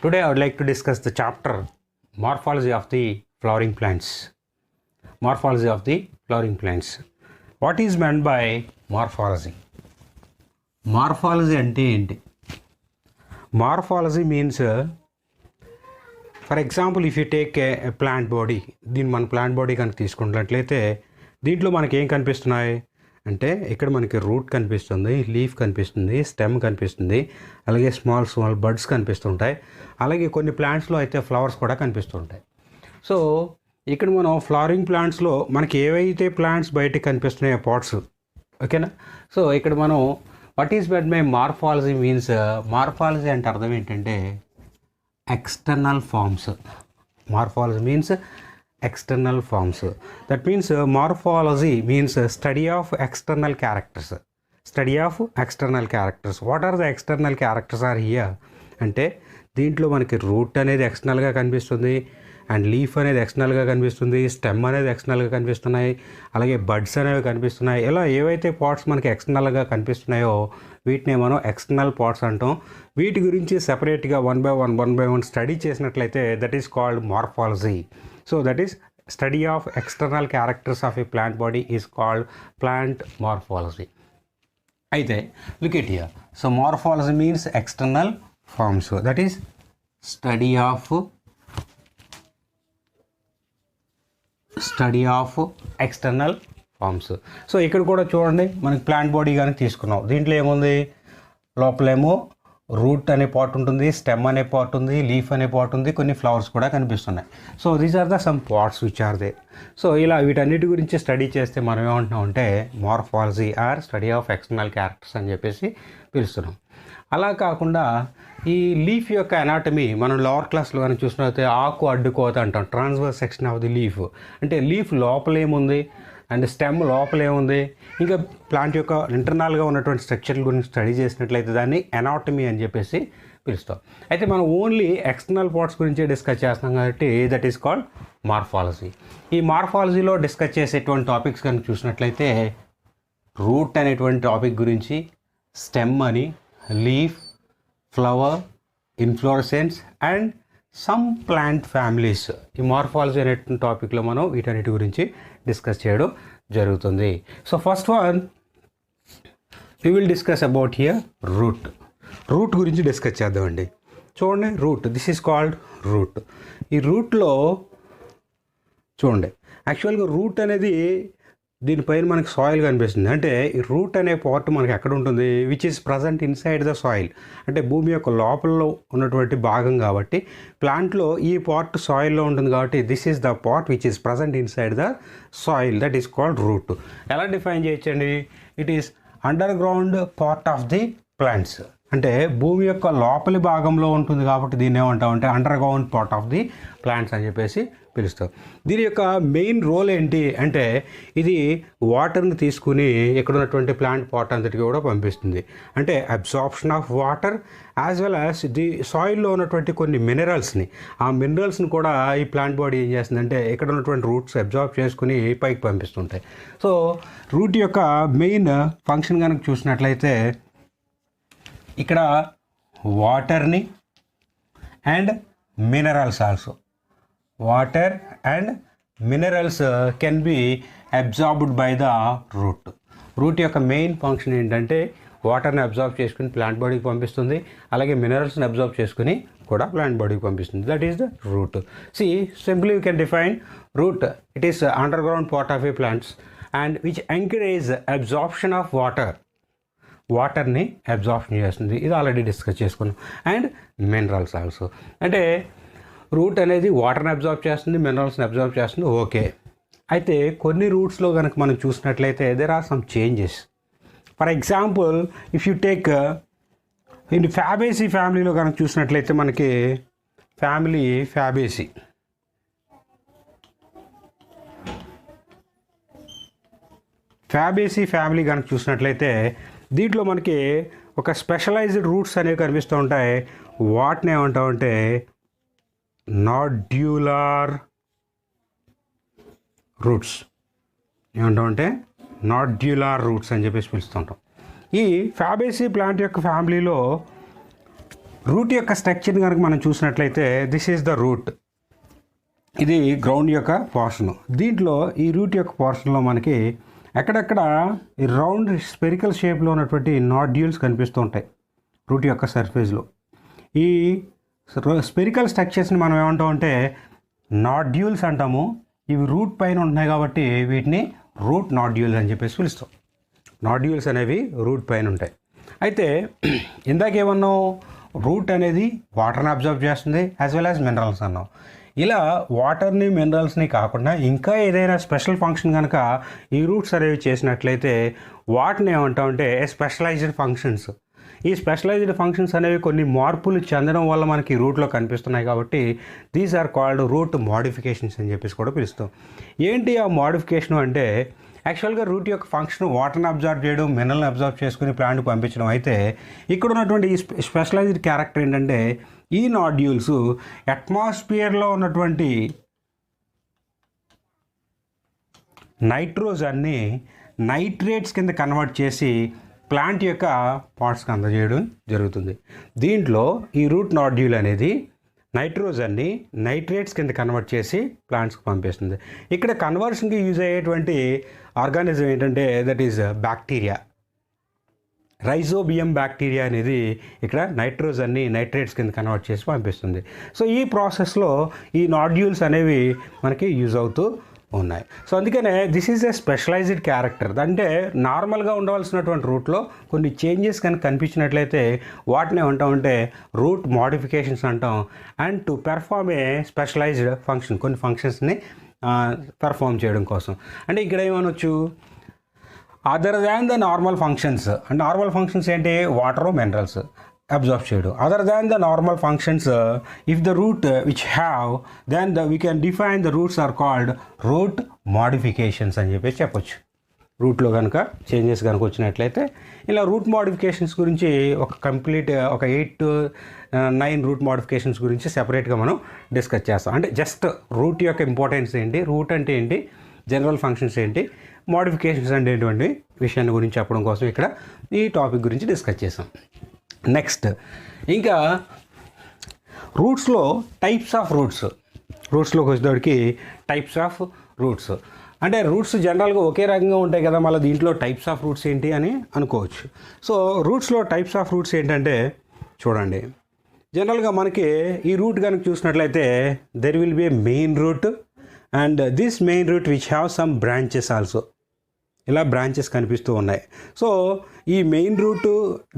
today I would like to discuss the chapter Morphology of the flowering plants. Morphology of the flowering plants. What is meant by morphology? Morphology ante enti? Morphology means for example if you take a plant body, దీని మన plant body కనుక తీసుకున్నట్లయితే దీంట్లో మనకి ఏం కనిపిస్తున్నాయి అంటే ఇక్కడ మనకి రూట్ కనిపిస్తుంది, లీఫ్ కనిపిస్తుంది, స్టెమ్ కనిపిస్తుంది, అలాగే స్మాల్ బడ్స్ కనిపిస్తుంటాయి. అలాగే కొన్ని ప్లాంట్స్లో అయితే ఫ్లవర్స్ కూడా కనిపిస్తుంటాయి. సో ఇక్కడ మనం ఫ్లవరింగ్ ప్లాంట్స్లో మనకి ఏవైతే ప్లాంట్స్ బయటకు కనిపిస్తున్నాయో పాట్స్, ఓకేనా. సో ఇక్కడ మనం what is meant by morphology means, morphology అంటే అర్థం ఏంటంటే external forms. Morphology means external forms. That means morphology means study of external characters. Study of external characters. What are the external characters are here అంటే దీంట్లో మనకి route అనేది ఎక్స్టర్నల్గా కనిపిస్తుంది, and leaf అనేది ఎక్స్టర్నల్గా కనిపిస్తుంది, స్టెమ్ అనేది ఎక్స్టర్నల్గా కనిపిస్తున్నాయి, అలాగే బడ్స్ అనేవి కనిపిస్తున్నాయి. ఇలా ఏవైతే పార్ట్స్ మనకి ఎక్స్టర్నల్గా కనిపిస్తున్నాయో వీటిని మనం ఎక్స్టర్నల్ పార్ట్స్ అంటాం. వీటి గురించి సెపరేట్గా వన్ బై వన్ స్టడీ చేసినట్లయితే that is called morphology. So that is study of external characters of a plant body is called plant morphology. Aithe look at here. So morphology means external forms. So that is study of external forms. So ఇక్కడ కూడా చూడండి మనకి plant body కానీ తీసుకున్నాం. దీంట్లో ఏముంది, లోపలేమో root అనే పార్ట్ ఉంటుంది, స్టెమ్ అనే పార్ట్ ఉంది, లీఫ్ అనే పార్ట్ ఉంది, కొన్ని ఫ్లవర్స్ కూడా కనిపిస్తున్నాయి. So these are the some parts which are they. So ఇలా వీటన్నిటి గురించి స్టడీ చేస్తే మనం ఏమంటున్నాం అంటే morphology or study of external characters అని చెప్పేసి పిలుస్తున్నాం. అలా కాకుండా ఈ లీఫ్ యొక్క అనాటమీ మనం లోవర్ క్లాస్లో కానీ చూసినట్లయితే ఆకు అడ్డుకోత అంటాం, transverse section of the leaf. అంటే లీఫ్ లోపలేముంది అండ్ స్టెమ్ లోపలేముంది, ఇంకా ప్లాంట్ యొక్క ఇంటర్నల్గా ఉన్నటువంటి స్ట్రక్చర్ గురించి స్టడీ చేసినట్లయితే దాన్ని ఎనాటమీ అని చెప్పేసి పిలుస్తాం. అయితే మనం ఓన్లీ ఎక్స్టర్నల్ పార్ట్స్ గురించే డిస్కస్ చేస్తున్నాం కాబట్టి దట్ ఈస్ కాల్డ్ మార్ఫాలజీ. ఈ మార్ఫాలజీలో డిస్కస్ చేసేటువంటి టాపిక్స్ కనుక చూసినట్లయితే రూట్ అనేటువంటి టాపిక్ గురించి, స్టెమ్ అని, leaf, flower, inflorescence and some plant families, ఈ మార్ఫాలజీ అనేటువంటి టాపిక్లో మనం వీటన్నిటి గురించి డిస్కస్ చేయడం జరుగుతుంది. So first one we will discuss about here root. Root గురించి డిస్కస్ చేద్దామండి. చూడండి root, this is called root. ఈ రూట్లో చూడండి యాక్చువల్గా రూట్ అనేది దీనిపైన మనకి సాయిల్ కనిపిస్తుంది. అంటే ఈ రూట్ అనే పార్ట్ మనకి ఎక్కడ ఉంటుంది, which is present inside the soil. అంటే భూమి యొక్క లోపలలో ఉన్నటువంటి భాగం కాబట్టి ప్లాంట్లో ఈ పార్ట్ సాయిల్లో ఉంటుంది కాబట్టి this is the part which is present inside the soil, that is called root. ఎలా డిఫైన్ చేయొచ్చండి, it is underground part of the plants. అంటే భూమి యొక్క లోపలి భాగంలో ఉంటుంది కాబట్టి దీన్ని ఏమంటామంటే underground part of the plants అని చెప్పేసి పిలుస్తాం. దీని యొక్క మెయిన్ రోల్ ఏంటి అంటే ఇది వాటర్ని తీసుకుని ఇక్కడ ఉన్నటువంటి ప్లాంట్ పాట్ అంతటికి కూడా పంపిస్తుంది. అంటే absorption of water as well as the సాయిల్లో ఉన్నటువంటి కొన్ని మినరల్స్ని, ఆ మినరల్స్ని కూడా ఈ ప్లాంట్ బాడీ ఏం చేస్తుందంటే ఇక్కడ ఉన్నటువంటి రూట్స్ అబ్జార్బ్ చేసుకుని పైకి పంపిస్తుంటాయి. సో రూట్ యొక్క మెయిన్ ఫంక్షన్ కనుక చూసినట్లయితే ఇక్కడ వాటర్ని and minerals also, water and minerals can be absorbed by the root. Root యొక్క మెయిన్ ఫంక్షన్ ఏంటంటే వాటర్ని అబ్జార్బ్ చేసుకుని ప్లాంట్ బాడీకి పంపిస్తుంది, అలాగే మినరల్స్ని అబ్జార్బ్ చేసుకుని కూడా ప్లాంట్ బాడీకి పంపిస్తుంది. That is the root. See simply you can define root, it is underground part of a plants and which anchorage absorption of వాటర్ని అబ్జార్ప్షన్ చేస్తుంది. ఇది ఆల్రెడీ డిస్కస్ చేసుకున్నాం. అండ్ మినరల్స్ ఆల్సో, అంటే root అనేది వాటర్ని absorb చేస్తుంది, మినరల్స్ని absorb చేస్తుంది, okay. అయితే కొన్ని రూట్స్లో కనుక మనం చూసినట్లయితే there are some changes. For example if you take in Fabaceae ఫ్యామిలీలో కనుక చూసినట్లయితే మనకి ఫ్యాబేసీ ఫ్యామిలీ కనుక చూసినట్లయితే దీంట్లో మనకి ఒక స్పెషలైజ్డ్ రూట్స్ అనేవి కనిపిస్తూ ఉంటాయి. వాటిని ఏమంటామంటే నాడ్యులార్ రూట్స్. ఏమంటామంటే నాడ్యులార్ రూట్స్ అని చెప్పేసి పిలుస్తుంటాం. ఈ ఫ్యాబేసీ ప్లాంట్ యొక్క ఫ్యామిలీలో రూట్ యొక్క స్ట్రక్చర్ కనుక మనం చూసినట్లయితే దిస్ ఈజ్ ద రూట్, ఇది గ్రౌండ్ యొక్క పోర్షన్. దీంట్లో ఈ రూట్ యొక్క పోర్షన్లో మనకి ఎక్కడెక్కడ ఈ రౌండ్ స్పెరికల్ షేప్లో ఉన్నటువంటి నాడ్యూల్స్ కనిపిస్తూ ఉంటాయి రూట్ యొక్క సర్ఫేస్లో. ఈ స్పెరికల్ స్ట్రక్చర్స్ని మనం ఏమంటాం అంటే నాడ్యూల్స్ అంటాము. ఇవి రూట్ పైన ఉంటున్నాయి కాబట్టి వీటిని రూట్ నాడ్యూల్స్ అని చెప్పేసి పిలుస్తాం. నాడ్యూల్స్ అనేవి రూట్ పైన ఉంటాయి. అయితే ఇందాకేమన్నాం, రూట్ అనేది వాటర్ని అబ్జర్వ్ చేస్తుంది యాజ్ వెల్ యాజ్ మినరల్స్ అన్నాం. ఇలా వాటర్ని మినరల్స్ని కాకుండా ఇంకా ఏదైనా స్పెషల్ ఫంక్షన్ కనుక ఈ రూట్స్ అనేవి చేసినట్లయితే వాటిని ఏమంటామంటే స్పెషలైజ్డ్ ఫంక్షన్స్. ఈ స్పెషలైజ్డ్ ఫంక్షన్స్ అనేవి కొన్ని మార్పులు చెందడం వల్ల మనకి రూట్లో కనిపిస్తున్నాయి కాబట్టి these are called root modifications అని చెప్పేసి కూడా పిలుస్తాం. ఏంటి ఆ మోడిఫికేషన్ అంటే యాక్చువల్గా రూట్ యొక్క ఫంక్షన్ వాటర్ని అబ్జర్వ్ చేయడం, మినరల్ని అబ్జర్వ్ చేసుకుని ప్లాంట్కి పంపించడం. అయితే ఇక్కడ ఉన్నటువంటి ఈ స్పెషలైజ్డ్ క్యారెక్టర్ ఏంటంటే ఈ నాడ్యూల్స్ అట్మాస్ఫియర్లో ఉన్నటువంటి నైట్రోజన్ని నైట్రేట్స్ కింద కన్వర్ట్ చేసి ప్లాంట్ యొక్క పార్ట్స్కి అందజేయడం జరుగుతుంది. దీంట్లో ఈ రూట్ నాడ్యూల్ అనేది నైట్రోజన్ని నైట్రేట్స్ కింద కన్వర్ట్ చేసి ప్లాంట్స్కి పంపిస్తుంది. ఇక్కడ కన్వర్షన్కి యూజ్ అయ్యేటువంటి ఆర్గానిజం ఏంటంటే that is bacteria. Rhizobium bacteria అనేది ఇక్కడ నైట్రోజన్ని నైట్రేట్స్ కింద కన్వర్ట్ చేసి పంపిస్తుంది. సో ఈ ప్రాసెస్లో ఈ నాడ్యూల్స్ అనేవి మనకి యూజ్ అవుతూ ఉన్నాయి. సో అందుకనే this is a specialised character. అంటే నార్మల్గా ఉండవలసినటువంటి రూట్లో కొన్ని చేంజెస్ కనుక కనిపించినట్లయితే వాటిని ఏమంటామంటే రూట్ మోడిఫికేషన్స్ అంటాం. And to perform a specialized function, కొన్ని ఫంక్షన్స్ని పెర్ఫార్మ్ చేయడం కోసం. అంటే ఇక్కడ ఏమనొచ్చు, other than the normal functions. And normal functions ఏంటి, వాటర్ మినరల్స్ అబ్జర్వ్ చేయడం. Other than the normal functions if the root which have then we can define the roots are called root modifications అని చెప్పేసి చెప్పొచ్చు. రూట్లో కనుక changes కనుక వచ్చినట్లయితే ఇలా రూట్ మోడిఫికేషన్స్ గురించి ఒక కంప్లీట్ ఒక 8 to 9 రూట్ మోడిఫికేషన్స్ గురించి సెపరేట్గా మనం డిస్కస్ చేస్తాం. అంటే జస్ట్ రూట్ యొక్క ఇంపార్టెన్స్ ఏంటి, రూట్ అంటే ఏంటి, జనరల్ ఫంక్షన్స్ ఏంటి, మోడిఫికేషన్స్ అంటే ఏంటి విషయాన్ని గురించి చెప్పడం కోసం ఇక్కడ ఈ టాపిక్ గురించి డిస్కస్ చేసాం. నెక్స్ట్ ఇంకా రూట్స్లో టైప్స్ ఆఫ్ రూట్స్లోకి వచ్చేటప్పటికి టైప్స్ ఆఫ్ రూట్స్. అంటే రూట్స్ జనరల్గా ఒకే రకంగా ఉంటాయి కదా, మళ్ళీ దీంట్లో టైప్స్ ఆఫ్ రూట్స్ ఏంటి అని అనుకోవచ్చు. సో రూట్స్లో టైప్స్ ఆఫ్ రూట్స్ ఏంటంటే చూడండి, జనరల్గా మనకి ఈ రూట్ కనుక చూసినట్లయితే there will be a main root and this main root which have some branches also. ఇలా బ్రాంచెస్ కనిపిస్తూ ఉన్నాయి. సో ఈ మెయిన్ రూట్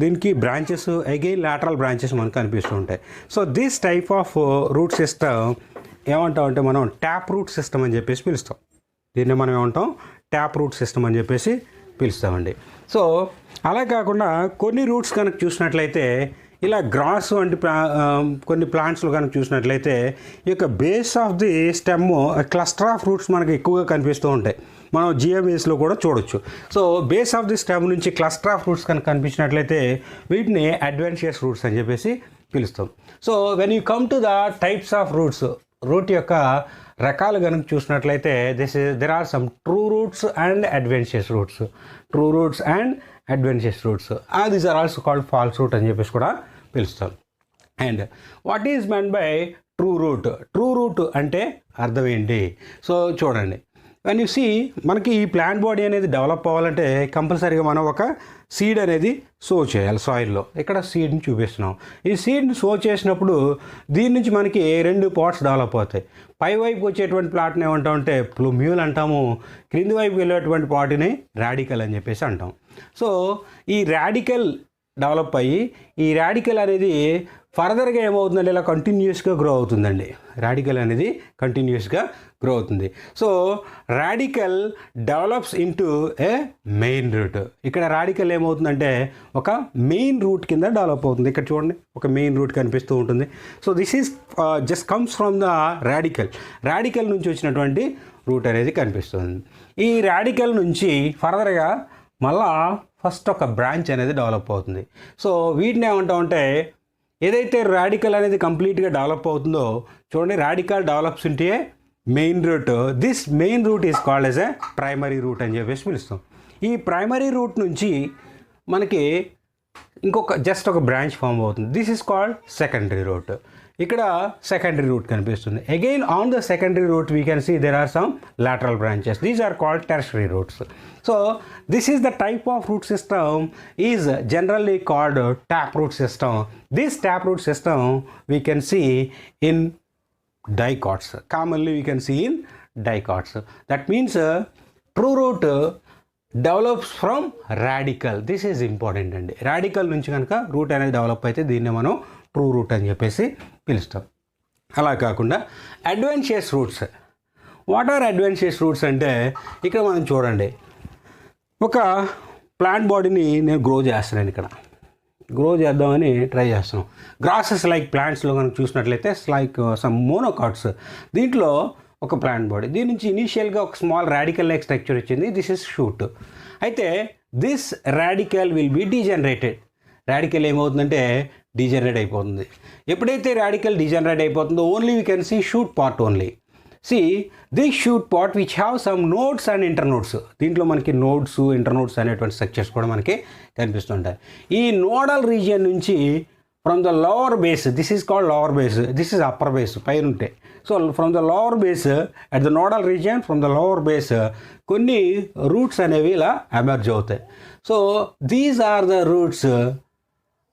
దీనికి బ్రాంచెస్ అగైన్ లాటరల్ బ్రాంచెస్ మనకు కనిపిస్తూ ఉంటాయి. So this type of root system ఏమంటామంటే మనం ట్యాప్ రూట్ సిస్టమ్ అని చెప్పేసి పిలుస్తాం. దీన్ని మనం ఏమంటాం, ట్యాప్ రూట్ సిస్టమ్ అని చెప్పేసి పిలుస్తామండి. సో అలా కాకుండా కొన్ని రూట్స్ కనుక చూసినట్లయితే ఇలా గ్రాస్ వంటి కొన్ని ప్లాంట్స్లో కనుక చూసినట్లయితే ఈ యొక్క base of the stem cluster of roots మనకి ఎక్కువగా కనిపిస్తూ ఉంటాయి. మనం జిఎంఏస్లో కూడా చూడొచ్చు. So base of the stem నుంచి క్లస్టర్ ఆఫ్ రూట్స్ కనుక కనిపించినట్లయితే వీటిని అడ్వెంటిషియస్ రూట్స్ అని చెప్పేసి పిలుస్తాం. So when you come to the types of roots, root యొక్క రకాలు కనుక చూసినట్లయితే there are some true roots and adventitious roots. True roots and adventitious roots, these are also called false root అని చెప్పేసి కూడా పిలుస్తాం. And what is meant by true root? True root అంటే అర్థం ఏంటి? సో చూడండి, వెన్ యూ సీ మనకి ఈ ప్లాంట్ బాడీ అనేది డెవలప్ అవ్వాలంటే కంపల్సరీగా మనం ఒక సీడ్ అనేది సో చేయాలి సాయిల్లో. ఇక్కడ సీడ్ని చూపిస్తున్నాం. ఈ సీడ్ని సో చేసినప్పుడు దీని నుంచి మనకి 2 పార్ట్స్ డెవలప్ అవుతాయి. పై వైపు వచ్చేటువంటి ప్లాట్ని ఏమంటామంటే ప్లూమ్యూల్ అంటాము, క్రింది వైపు వెళ్ళేటువంటి పార్ట్ని రాడికల్ అని చెప్పేసి అంటాం. సో ఈ రాడికల్ డెవలప్ అయ్యి ఈ రాడికల్ అనేది ఫర్దర్గా ఏమవుతుందంటే ఇలా కంటిన్యూస్గా గ్రో అవుతుందండి. రాడికల్ అనేది కంటిన్యూస్గా గ్రో అవుతుంది. సో రాడికల్ డెవలప్స్ ఇంటూ ఏ మెయిన్ రూట్. ఇక్కడ రాడికల్ ఏమవుతుందంటే ఒక మెయిన్ రూట్ కింద డెవలప్ అవుతుంది. ఇక్కడ చూడండి, ఒక మెయిన్ రూట్ కనిపిస్తూ ఉంటుంది. So this is just comes from the radical నుంచి వచ్చినటువంటి రూట్ అనేది కనిపిస్తుంది. ఈ రాడికల్ నుంచి ఫర్దర్గా మళ్ళా ఫస్ట్ ఒక బ్రాంచ్ అనేది డెవలప్ అవుతుంది. సో వీటిని ఏమంటామంటే ఏదైతే రాడికల్ అనేది కంప్లీట్గా డెవలప్ అవుతుందో చూడండి, radical develops into main root. This main root is called as a primary root అని చెప్పేసి పిలుస్తాం. ఈ ప్రైమరీ రూట్ నుంచి మనకి ఇంకొక జస్ట్ ఒక బ్రాంచ్ ఫామ్ అవుతుంది. This is called secondary root. ఇక్కడ సెకండరీ రూట్ కనిపిస్తుంది. Again on the secondary root we can see there are some lateral branches. These are called tertiary roots. So this is the type of root system is generally called taproot system. This taproot system we can see in dicots. Commonly we can see in dicots. That means true root develops from radical. This is important అండి. Radical నుంచి కనుక route అనేది develop అయితే దీన్ని మనం true route అని చెప్పేసి పిలుస్తాం. అలా కాకుండా అడ్వెంషియస్ రూట్స్. వాట్ ఆర్ అడ్వెంషియస్ రూట్స్ అంటే ఇక్కడ మనం చూడండి, ఒక ప్లాంట్ బాడీని నేను గ్రో చేస్తున్నాను. ఇక్కడ గ్రో చేద్దామని ట్రై చేస్తున్నాం. గ్రాసెస్ లైక్ ప్లాంట్స్లో కనుక చూసినట్లయితే లైక్ సమ్ మోనోకాట్స్, దీంట్లో ఒక ప్లాంట్ బాడీ, దీని నుంచి ఇనీషియల్గా ఒక స్మాల్ రాడికల్ లైక్ స్ట్రక్చర్ వచ్చింది. This is shoot. అయితే this radical will be degenerated. Radical ఏమవుతుందంటే డీజనరేట్ అయిపోతుంది. ఎప్పుడైతే రాడికల్ డీజనరేట్ అయిపోతుందో only we can see shoot part only. See this shoot part which have some nodes and internodes. దీంట్లో మనకి nodes ఇంటర్నోడ్స్ అనేటువంటి structures కూడా మనకి కనిపిస్తుంటాయి. ఈ నోడల్ రీజియన్ నుంచి from the lower base, this is called lower base, this is upper base, పైన ఉంటాయి. So from the lower base at the nodal region, from the lower base కొన్ని రూట్స్ అనేవి ఇలా ఎమర్జ్ అవుతాయి. So these are the roots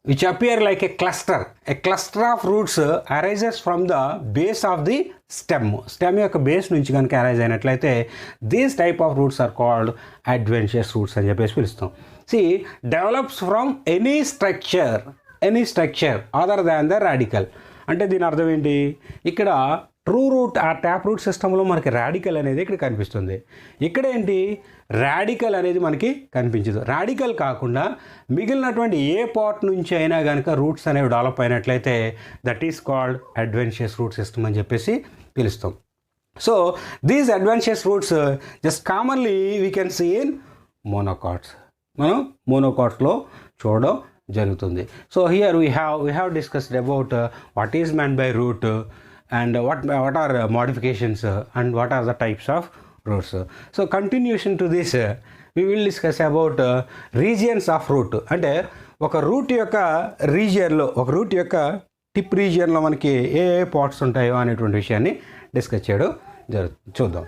which appear like a cluster. A cluster of roots arises from the base of the stem. Stem యొక్క base నుంచి కనుక arise అయినట్లయితే these type of roots are called adventitious roots అని చెప్పేసి పిలుస్తాం. సి develops from any structure other than the radical. అంటే దీని అర్థం ఏంటి, ఇక్కడ ట్రూ రూట్ ఆ ట్యాప్ రూట్ సిస్టంలో మనకి రాడికల్ అనేది ఇక్కడ కనిపిస్తుంది. ఇక్కడ ఏంటి, రాడికల్ అనేది మనకి కనిపించదు. రాడికల్ కాకుండా మిగిలినటువంటి ఏ పార్ట్ నుంచి అయినా కనుక రూట్స్ అనేవి డెవలప్ అయినట్లయితే that is called adventitious root system అని చెప్పేసి పిలుస్తాం. So these adventitious roots just commonly we can see in monocots. మనం మోనోకాట్స్లో చూడడం జరుగుతుంది. So here we have discussed about what is meant by root and what are modifications and what are the types of roots. So continuation to this we will discuss about regions of root. అంటే ఒక route యొక్క రీజియన్లో, ఒక route యొక్క tip రీజియన్లో మనకి ఏ parts ఉంటాయో అనేటువంటి విషయాన్ని discuss చేయడం చూద్దాం.